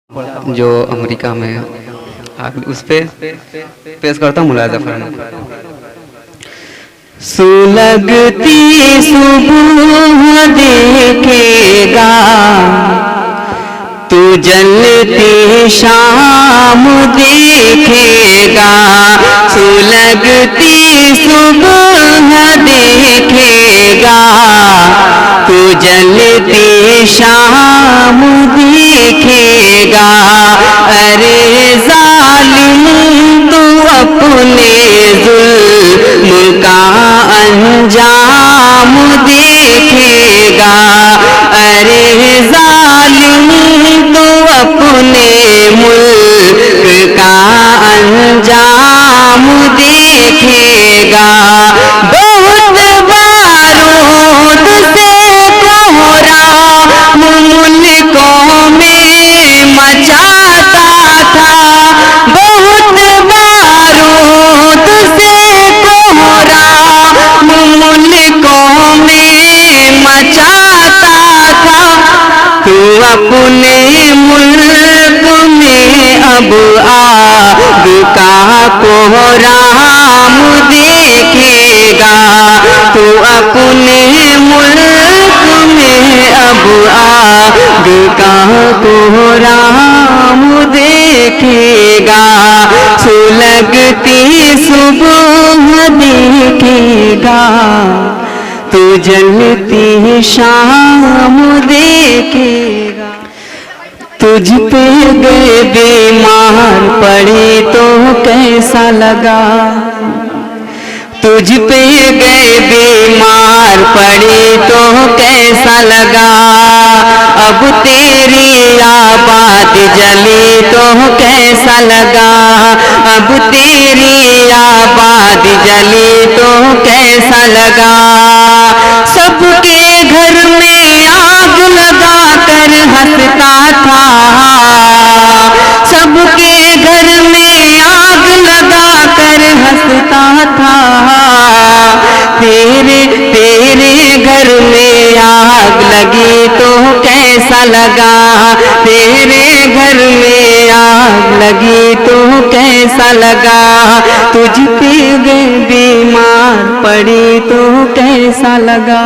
جو امریکہ میں اس پہ پیش کرتا ہوں ملاحظہ فرمائیں۔ سلگتی صبح دیکھے گا تو جلتی شام دیکھے گا، سلگتی صبح دیکھے گا تو جلتی شام دیکھے گا۔ ارے ظالم تو اپنے ظلم کا انجام دیکھے گا، ارے ظالم تو اپنے ملک کا انجام دیکھے گا۔ بہت بارود سے کوہرام ملکوں میں مچاتا تھا، بہت بارود سے کوہرام ملکوں میں مچاتا تھا، تو اپنے ملک میں اب آگ کا کوہرام دیکھے گا، تو اپنے ملک میں اب آگ کا کوہرام دیکھے گا۔ سلگتی صبح دیکھے گا تو جلتی شام دیکھے گا۔ تجھ پہ گئے بیمار پڑے تو کیسا لگا، تجھ پہ گئے بیمار پڑے تو کیسا لگا، اب تیری آباد جلی تو کیسا لگا، اب تیری آباد جلی تو کیسا لگا۔ سب کے گھر میں آگ لگا کر ہنستا تھا، سب کے گھر میں آگ لگا کر ہنستا تھا، تیرے گھر میں آگ لگی تو کیسا لگا، تیرے گھر میں آگ لگی تو کیسا لگا، تجھ پہ گئے بیمار پڑی تو کیسا لگا۔